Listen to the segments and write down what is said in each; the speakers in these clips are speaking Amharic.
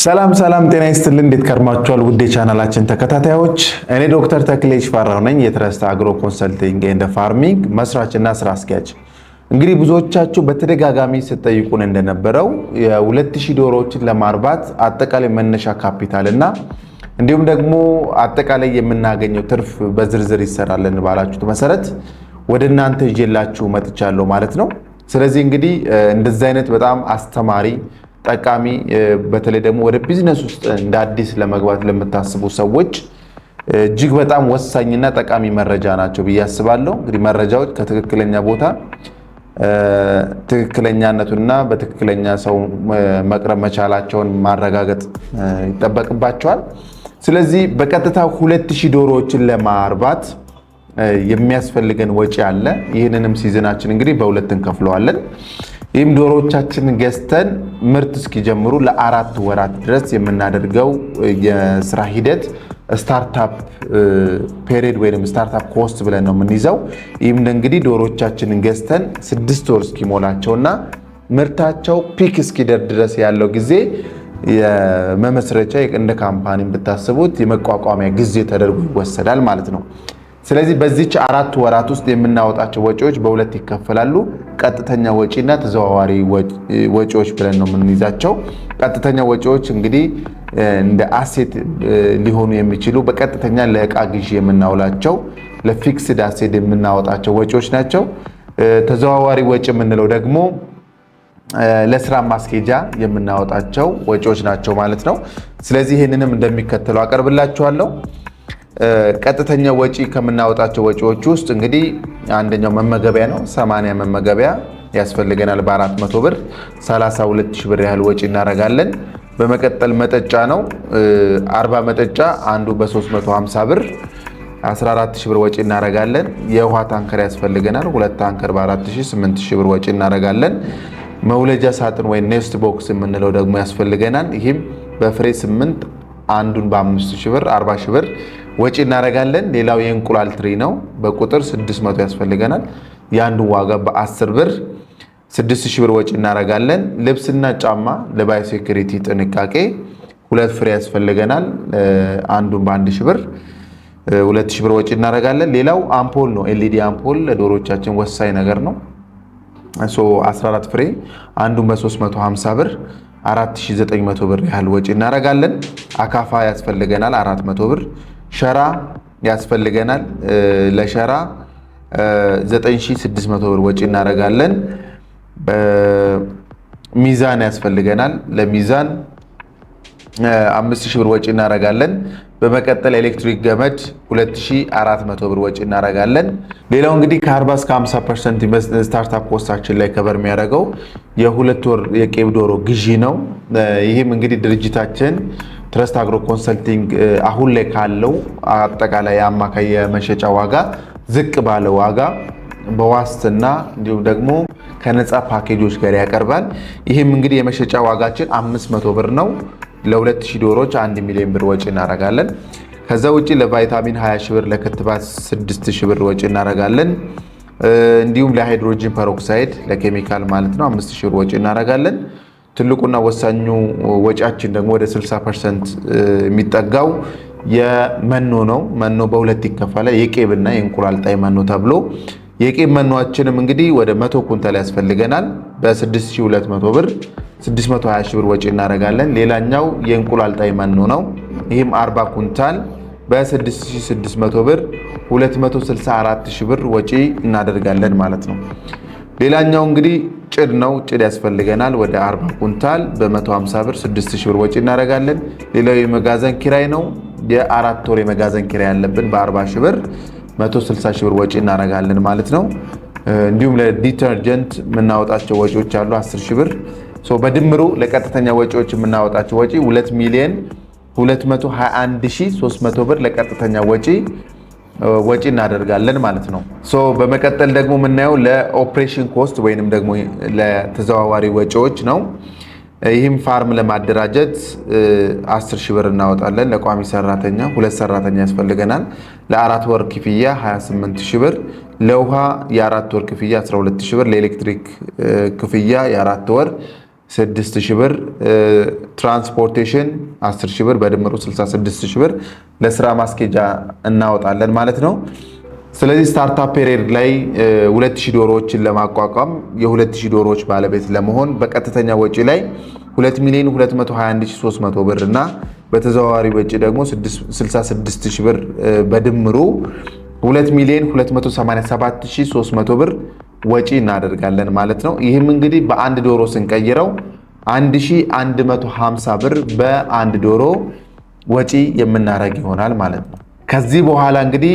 ሰላም ጤና ይስጥልን። እንዴት ከርማችኋል? ውድ የቻናላችን ተከታታዮች፣ እኔ ዶክተር ተክሌ ሽፈራው ነኝ፣ የትረስት አግሮ ኮንሰልቲንግ ኤንድ ፋርሚንግ መስራችና ስራ አስኪያጅ። እንግዲህ ብዙዎቻችሁ በተደጋጋሚ ስትጠይቁን እንደነበረው የ2000 ዶሮዎችን ለማርባት አጠቃላይ መነሻ ካፒታል እና እንዲሁም ደግሞ አጠቃላይ የምናገኘው ትርፍ በዝርዝር ይሰራልን ባላችሁት መሰረት ወደ እናንተ ይዤላችሁ መጥቻለሁ ማለት ነው። ስለዚህ እንግዲህ እንደዚህ አይነት በጣም አስተማሪ ጠቃሚ በተለይ ደግሞ ወደ ቢዝነስ ውስጥ እንደ አዲስ ለመግባት ለምታስቡ ሰዎች እጅግ በጣም ወሳኝና ጠቃሚ መረጃ ናቸው ብዬ አስባለሁ። እንግዲህ መረጃዎች ከትክክለኛ ቦታ ትክክለኛነቱና በትክክለኛ ሰው መቅረብ መቻላቸውን ማረጋገጥ ይጠበቅባቸዋል። ስለዚህ በቀጥታ 2000 ዶሮዎችን ለማርባት የሚያስፈልገን ወጪ አለ። ይህንንም ሲዝናችን እንግዲህ በሁለት እንከፍለዋለን። ይህም ዶሮዎቻችንን ገዝተን ምርት እስኪጀምሩ ለ4 ወራት ድረስ የምናደርገው የስራ ሂደት ስታርታፕ ፔሪድ ወይም ስታርታፕ ኮስት ብለን ነው የምንይዘው። ይህም እንግዲህ ዶሮዎቻችንን ገዝተን 6 ወር እስኪሞላቸውና ምርታቸው ፒክ እስኪደርስ ድረስ ያለው ጊዜ የመመስረቻ እንደ ካምፓኒ ብታስቡት የመቋቋሚያ ጊዜ ተደርጎ ይወሰዳል ማለት ነው። ስለዚህ በዚች 4 ወራት ውስጥ የምናወጣቸው ወጪዎች በሁለት ይከፈላሉ። ቀጥተኛ ወጪና ተዘዋዋሪ ወጪዎች ብለን ነው የምንይዛቸው። ቀጥተኛ ወጪዎች እንግዲህ እንደ አሴት ሊሆኑ የሚችሉ በቀጥተኛ ለእቃ ግዢ የምናውላቸው ለፊክስድ አሴት የምናወጣቸው ወጪዎች ናቸው። ተዘዋዋሪ ወጪ የምንለው ደግሞ ለስራ ማስኬጃ የምናወጣቸው ወጪዎች ናቸው ማለት ነው። ስለዚህ ይህንንም እንደሚከተለው አቀርብላችኋለሁ። ቀጥተኛ ወጪ ከምናወጣቸው ወጪዎች ውስጥ እንግዲህ አንደኛው መመገቢያ ነው። 80 መመገቢያ ያስፈልገናል በ400 ብር 32000 ብር ያህል ወጪ እናደርጋለን። በመቀጠል መጠጫ ነው። 40 መጠጫ አንዱ በ350 ብር 14000 ብር ወጪ እናደርጋለን። የውሃ ታንከር ያስፈልገናል። 2 ታንከር በ4000 8000 ብር ወጪ እናደርጋለን። መውለጃ ሳጥን ወይ ኔስት ቦክስ የምንለው ደግሞ ያስፈልገናል። ይህም በፍሬ 8 አንዱን በ5000 ብር 40000 ብር ወጪ እናደርጋለን። ሌላው የእንቁላል ትሪ ነው። በቁጥር 600 ያስፈልገናል። የአንዱ ዋጋ በ10 ብር 6000 ብር ወጪ እናደርጋለን። ልብስና ጫማ ለባዮ ሴኩሪቲ ጥንቃቄ 2 ፍሬ ያስፈልገናል። አንዱን በ1000 ብር 2000 ብር ወጪ እናደርጋለን። ሌላው አምፖል ነው። ኤልኢዲ አምፖል ለዶሮቻችን ወሳኝ ነገር ነው። 14 ፍሬ አንዱን በ350 ብር 4900 ብር ያህል ወጪ እናደርጋለን። አካፋ ያስፈልገናል 400 ብር። ሸራ ያስፈልገናል። ለሸራ 9600 ብር ወጪ እናደርጋለን። ሚዛን ያስፈልገናል። ለሚዛን 5000 ብር ወጪ እናደርጋለን። በመቀጠል ኤሌክትሪክ ገመድ 2400 ብር ወጪ እናደርጋለን። ሌላው እንግዲህ ከ40 እስከ 50% ስታርታፕ ኮስታችን ላይ ከበር የሚያደርገው የ2 ወር የቄብ ዶሮ ግዢ ነው። ይህም እንግዲህ ድርጅታችን ትረስት አግሮ ኮንሰልቲንግ አሁን ላይ ካለው አጠቃላይ አማካይ የመሸጫ ዋጋ ዝቅ ባለ ዋጋ በዋስትና እንዲሁም ደግሞ ከነፃ ፓኬጆች ጋር ያቀርባል። ይህም እንግዲህ የመሸጫ ዋጋችን 500 ብር ነው። ለ2000 ዶሮዎች 1 ሚሊዮን ብር ወጪ እናደርጋለን። ከዛ ውጪ ለቫይታሚን 20 ሺህ ብር፣ ለክትባት 6000 ብር ወጪ እናደርጋለን። እንዲሁም ለሃይድሮጂን ፐሮክሳይድ ለኬሚካል ማለት ነው 5000 ብር ወጪ እናደርጋለን። ትልቁና ወሳኙ ወጪያችን ደግሞ ወደ 60% የሚጠጋው የመኖ ነው። መኖ በሁለት ይከፈላል። የቄብና የእንቁላል ጣይ መኖ ተብሎ የቄብ መኖአችንም እንግዲህ ወደ 100 ኩንታል ያስፈልገናል። በ6200 ብር 620 ሺህ ብር ወጪ እናደርጋለን። ሌላኛው የእንቁላል ጣይ መኖ ነው። ይህም 40 ኩንታል በ6600 ብር 264 ሺህ ብር ወጪ እናደርጋለን ማለት ነው። ሌላኛው እንግዲህ ጭድ ነው። ጭድ ያስፈልገናል። ወደ 40 ኩንታል በ150 ብር 6000 ብር ወጪ እናደርጋለን። ሌላው የመጋዘን ኪራይ ነው። የ4 ወር የመጋዘን ኪራይ ያለብን በ40 ሺህ ብር 160 ሺህ ብር ወጪ እናደርጋለን ማለት ነው። እንዲሁም ለዲተርጀንት የምናወጣቸው ወጪዎች አሉ 10 ሺህ ብር። በድምሩ ለቀጥተኛ ወጪዎች የምናወጣቸው ወጪ 2,221,300 ብር ለቀጥተኛ ወጪ እናደርጋለን ማለት ነው። በመቀጠል ደግሞ የምናየው ለኦፕሬሽን ኮስት ወይንም ደግሞ ለተዘዋዋሪ ወጪዎች ነው። ይህም ፋርም ለማደራጀት 10 ሺህ ብር እናወጣለን። ለቋሚ ሰራተኛ 2 ሰራተኛ ያስፈልገናል። ለ4 ወር ክፍያ 28 ሺህ ብር። ለውሃ የ4 ወር ክፍያ 12 ሺህ ብር። ለኤሌክትሪክ ክፍያ የ4 ወር 6000 ብር፣ ትራንስፖርቴሽን 10000 ብር፣ በድምሩ 66000 ብር ለስራ ማስኬጃ እናወጣለን ማለት ነው። ስለዚህ ስታርታፕ ፔሪድ ላይ 2000 ዶሮዎችን ለማቋቋም የ2000 ዶሮዎች ባለቤት ለመሆን በቀጥተኛ ወጪ ላይ 2,221,300 ብር እና በተዘዋዋሪ ወጪ ደግሞ 66000 ብር በድምሩ 2,287,300 ብር ወጪ እናደርጋለን ማለት ነው። ይህም እንግዲህ በአንድ ዶሮ ስንቀይረው 1150 ብር በአንድ ዶሮ ወጪ የምናደርግ ይሆናል ማለት ነው። ከዚህ በኋላ እንግዲህ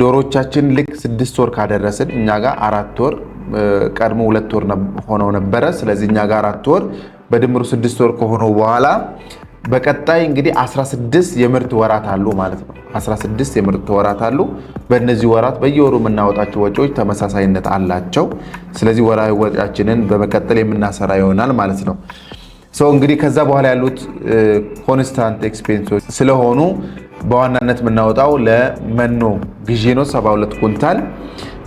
ዶሮቻችን ልክ 6 ወር ካደረስን እኛ ጋር 4 ወር ቀድሞ 2 ወር ሆነው ነበረ። ስለዚህ እኛ ጋር 4 ወር በድምሩ 6 ወር ከሆነው በኋላ በቀጣይ እንግዲህ 16 የምርት ወራት አሉ ማለት ነው። 16 የምርት ወራት አሉ። በእነዚህ ወራት በየወሩ የምናወጣቸው ወጪዎች ተመሳሳይነት አላቸው። ስለዚህ ወራዊ ወጪያችንን በመቀጠል የምናሰራ ይሆናል ማለት ነው። እንግዲህ ከዛ በኋላ ያሉት ኮንስታንት ኤክስፔንሶች ስለሆኑ በዋናነት የምናወጣው ለመኖ ግዢ ነው። 72 ኩንታል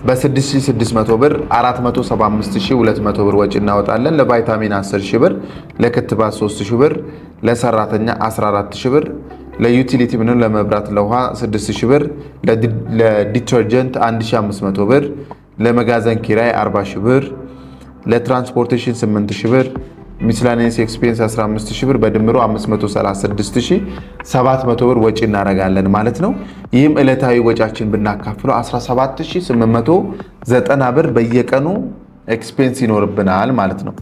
በ6600 ብር 475200 ብር ወጪ እናወጣለን። ለቫይታሚን 10000 ብር፣ ለክትባት 3000 ብር፣ ለሰራተኛ 14000 ብር፣ ለዩቲሊቲ ምንም ለመብራት ለውሃ 6000 ብር፣ ለዲተርጀንት 1500 ብር፣ ለመጋዘን ኪራይ 40000 ብር፣ ለትራንስፖርቴሽን 8000 ብር፣ ሚስላኔንስ ኤክስፔንስ 15000 ብር በድምሩ 536700 ብር ወጪ እናደርጋለን ማለት ነው። ይህም ዕለታዊ ወጪያችን ብናካፍለው 17890 ብር በየቀኑ ኤክስፔንስ ይኖርብናል ማለት ነው።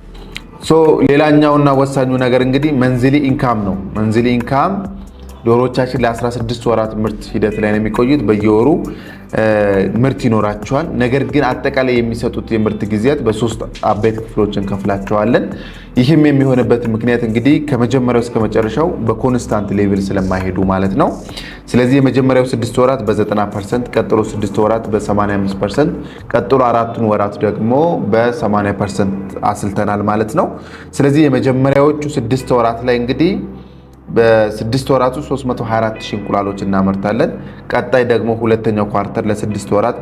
ሌላኛውና ወሳኙ ነገር እንግዲህ መንዝሊ ኢንካም ነው። መንዝሊ ኢንካም ዶሮቻችን ለ16 ወራት ምርት ሂደት ላይ ነው የሚቆዩት። በየወሩ ምርት ይኖራቸዋል። ነገር ግን አጠቃላይ የሚሰጡት የምርት ጊዜያት በ3 አበይት ክፍሎች እንከፍላቸዋለን። ይህም የሚሆንበት ምክንያት እንግዲህ ከመጀመሪያው እስከ መጨረሻው በኮንስታንት ሌቭል ስለማይሄዱ ማለት ነው። ስለዚህ የመጀመሪያው 6 ወራት በ90%፣ ቀጥሎ 6 ወራት በ85%፣ ቀጥሎ 4ቱን ወራት ደግሞ በ80% አስልተናል ማለት ነው። ስለዚህ የመጀመሪያዎቹ 6 ወራት ላይ እንግዲህ በ6 ወራቱ 324000 እንቁላሎች እናመርታለን። ቀጣይ ደግሞ ሁለተኛው ኳርተር ለ6 ወራት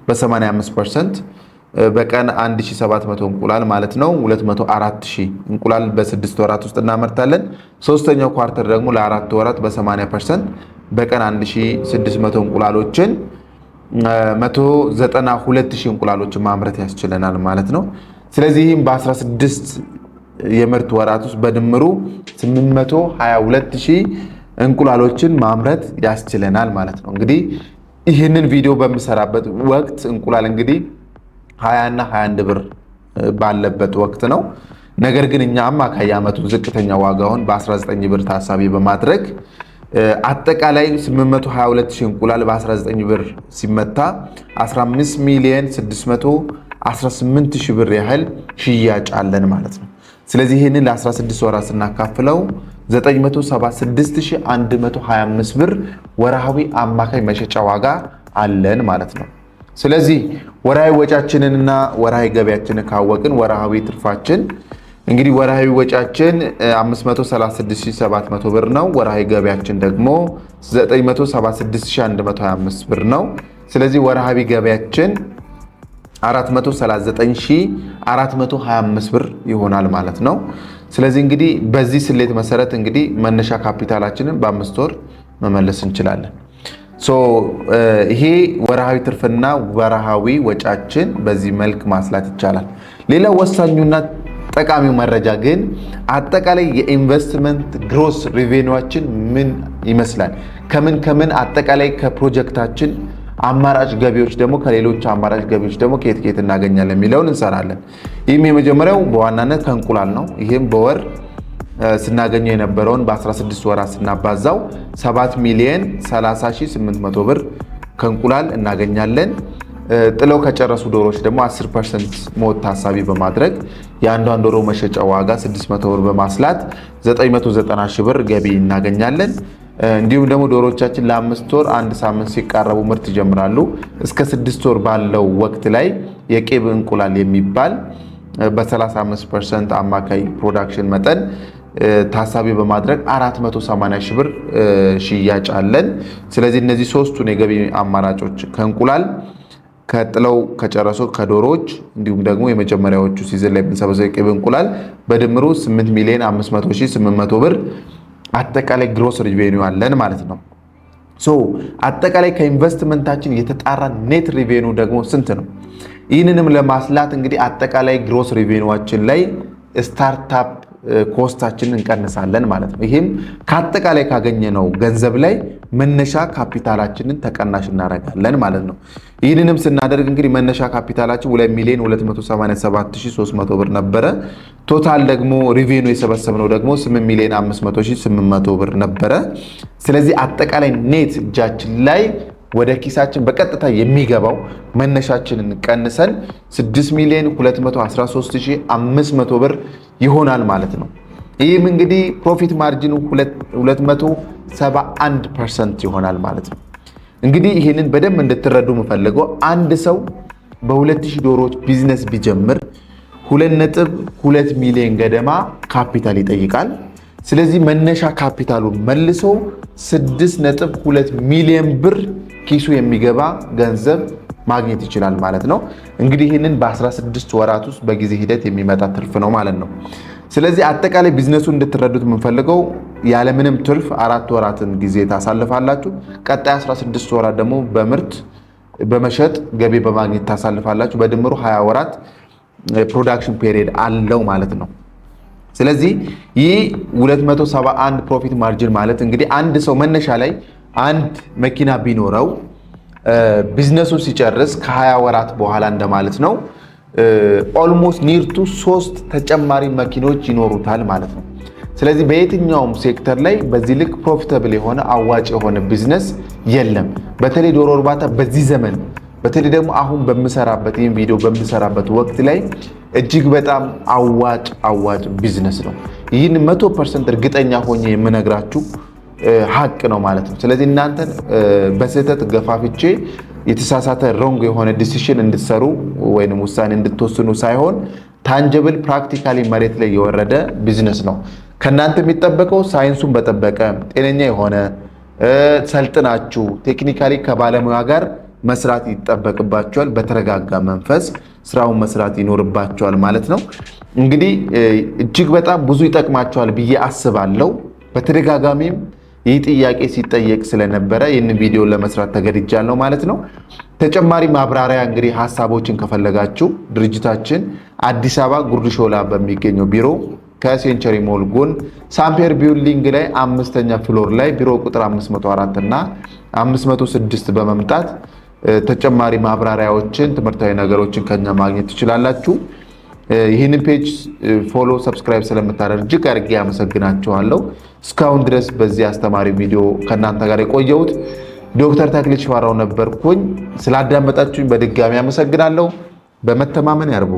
በ85% በቀን 1700 እንቁላል ማለት ነው 204000 እንቁላል በ6 ወራት ውስጥ እናመርታለን። ሶስተኛው ኳርተር ደግሞ ለ4 ወራት በ80% በቀን 1600 እንቁላሎችን 192000 እንቁላሎችን ማምረት ያስችለናል ማለት ነው። ስለዚህም በ16 የምርት ወራት ውስጥ በድምሩ 822000 እንቁላሎችን ማምረት ያስችለናል ማለት ነው። እንግዲህ ይህንን ቪዲዮ በምሰራበት ወቅት እንቁላል እንግዲህ 20 እና 21 ብር ባለበት ወቅት ነው። ነገር ግን እኛ አማካይ ዓመቱ ዝቅተኛ ዋጋውን በ19 ብር ታሳቢ በማድረግ አጠቃላይ 822000 እንቁላል በ19 ብር ሲመታ 15,618,000 ብር ያህል ሽያጭ አለን ማለት ነው። ስለዚህ ይህንን ለ16 ወራት ስናካፍለው 976125 ብር ወርሃዊ አማካይ መሸጫ ዋጋ አለን ማለት ነው። ስለዚህ ወርሃዊ ወጫችንንና ወርሃዊ ገቢያችንን ካወቅን ወርሃዊ ትርፋችን እንግዲህ ወርሃዊ ወጫችን 536700 ብር ነው። ወርሃዊ ገቢያችን ደግሞ 976125 ብር ነው። ስለዚህ ወርሃዊ ገቢያችን 439425 ብር ይሆናል ማለት ነው። ስለዚህ እንግዲህ በዚህ ስሌት መሰረት እንግዲህ መነሻ ካፒታላችንን በ5 ወር መመለስ እንችላለን። ይሄ ወርሃዊ ትርፍና ወርሃዊ ወጫችን በዚህ መልክ ማስላት ይቻላል። ሌላ ወሳኙና ጠቃሚው መረጃ ግን አጠቃላይ የኢንቨስትመንት ግሮስ ሪቬኒዋችን ምን ይመስላል፣ ከምን አጠቃላይ ከፕሮጀክታችን አማራጭ ገቢዎች ደግሞ ከሌሎች አማራጭ ገቢዎች ደግሞ ከየት እናገኛለን የሚለውን እንሰራለን። ይህም የመጀመሪያው በዋናነት ከእንቁላል ነው። ይህም በወር ስናገኘው የነበረውን በ16 ወራት ስናባዛው 7,30,800 ብር ከእንቁላል እናገኛለን። ጥለው ከጨረሱ ዶሮዎች ደግሞ 10% ሞት ታሳቢ በማድረግ የአንዷን ዶሮ መሸጫ ዋጋ 600 ብር በማስላት 990 ሺህ ብር ገቢ እናገኛለን። እንዲሁም ደግሞ ዶሮዎቻችን ለ5 ወር 1 ሳምንት ሲቃረቡ ምርት ይጀምራሉ። እስከ 6 ወር ባለው ወቅት ላይ የቄብ እንቁላል የሚባል በ35% አማካይ ፕሮዳክሽን መጠን ታሳቢ በማድረግ 480 ሺህ ብር ሽያጭ አለን። ስለዚህ እነዚህ ሶስቱን የገቢ አማራጮች ከእንቁላል ከጥለው ከጨረሱ ከዶሮዎች እንዲሁም ደግሞ የመጀመሪያዎቹ ሲዝን ላይ የምንሰበሰበው የቅቤ እንቁላል በድምሩ 8,500,800 ብር አጠቃላይ ግሮስ ሪቬኒው አለን ማለት ነው። አጠቃላይ ከኢንቨስትመንታችን የተጣራ ኔት ሪቬኒው ደግሞ ስንት ነው? ይህንንም ለማስላት እንግዲህ አጠቃላይ ግሮስ ሪቬኒዋችን ላይ ስታርታፕ ኮስታችንን እንቀንሳለን ማለት ነው። ይህም ከአጠቃላይ ካገኘነው ገንዘብ ላይ መነሻ ካፒታላችንን ተቀናሽ እናደርጋለን ማለት ነው። ይህንንም ስናደርግ እንግዲህ መነሻ ካፒታላችን 2,287,300 ብር ነበረ። ቶታል ደግሞ ሪቬኒው የሰበሰብነው ደግሞ 8,500,800 ብር ነበረ። ስለዚህ አጠቃላይ ኔት እጃችን ላይ ወደ ኪሳችን በቀጥታ የሚገባው መነሻችንን ቀንሰን 6,213,500 ብር ይሆናል ማለት ነው። ይህም እንግዲህ ፕሮፊት ማርጂኑ 271% ይሆናል ማለት ነው። እንግዲህ ይህንን በደንብ እንድትረዱ የምፈልገው አንድ ሰው በ2000 ዶሮዎች ቢዝነስ ቢጀምር 2.2 ሚሊዮን ገደማ ካፒታል ይጠይቃል። ስለዚህ መነሻ ካፒታሉን መልሶ 6.2 ሚሊዮን ብር ኪሱ የሚገባ ገንዘብ ማግኘት ይችላል ማለት ነው። እንግዲህ ይህንን በ16 ወራት ውስጥ በጊዜ ሂደት የሚመጣ ትርፍ ነው ማለት ነው። ስለዚህ አጠቃላይ ቢዝነሱን እንድትረዱት የምንፈልገው ያለምንም ትርፍ 4 ወራትን ጊዜ ታሳልፋላችሁ። ቀጣይ 16 ወራት ደግሞ በምርት በመሸጥ ገቢ በማግኘት ታሳልፋላችሁ። በድምሩ 20 ወራት ፕሮዳክሽን ፔሪየድ አለው ማለት ነው። ስለዚህ ይህ 271 ፕሮፊት ማርጂን ማለት እንግዲህ አንድ ሰው መነሻ ላይ አንድ መኪና ቢኖረው ቢዝነሱ ሲጨርስ ከ20 ወራት በኋላ እንደማለት ነው። ኦልሞስት ኒርቱ 3 ተጨማሪ መኪኖች ይኖሩታል ማለት ነው። ስለዚህ በየትኛውም ሴክተር ላይ በዚህ ልክ ፕሮፊታብል የሆነ አዋጭ የሆነ ቢዝነስ የለም። በተለይ ዶሮ እርባታ በዚህ ዘመን በተለይ ደግሞ አሁን በምሰራበት ይህን ቪዲዮ በምሰራበት ወቅት ላይ እጅግ በጣም አዋጭ ቢዝነስ ነው። ይህን 100% እርግጠኛ ሆኜ የምነግራችሁ ሀቅ ነው ማለት ነው። ስለዚህ እናንተን በስህተት ገፋፍቼ የተሳሳተ ሮንግ የሆነ ዲሲሽን እንድትሰሩ ወይንም ውሳኔ እንድትወስኑ ሳይሆን ታንጀብል ፕራክቲካሊ መሬት ላይ የወረደ ቢዝነስ ነው። ከእናንተ የሚጠበቀው ሳይንሱን በጠበቀ ጤነኛ የሆነ ሰልጥናችሁ ቴክኒካሊ ከባለሙያ ጋር መስራት ይጠበቅባቸዋል። በተረጋጋ መንፈስ ስራውን መስራት ይኖርባቸዋል ማለት ነው። እንግዲህ እጅግ በጣም ብዙ ይጠቅማቸዋል ብዬ አስባለሁ። በተደጋጋሚም ይህ ጥያቄ ሲጠየቅ ስለነበረ ይህን ቪዲዮ ለመስራት ተገድጃለሁ ማለት ነው። ተጨማሪ ማብራሪያ እንግዲህ ሀሳቦችን ከፈለጋችሁ ድርጅታችን አዲስ አበባ ጉርድ ሾላ በሚገኘው ቢሮ ከሴንቸሪ ሞል ጎን ሳምፔር ቢልዲንግ ላይ 5ኛ ፍሎር ላይ ቢሮ ቁጥር 504 እና 506 በመምጣት ተጨማሪ ማብራሪያዎችን ትምህርታዊ ነገሮችን ከኛ ማግኘት ትችላላችሁ። ይህንን ፔጅ ፎሎ ሰብስክራይብ ስለምታደርጉ እጅግ አድርጌ አመሰግናችኋለሁ። እስካሁን ድረስ በዚህ አስተማሪ ቪዲዮ ከእናንተ ጋር የቆየሁት ዶክተር ተክሌ ሽፈራው ነበርኩኝ። ስላዳመጣችሁኝ በድጋሚ አመሰግናለሁ። በመተማመን ያርቡ።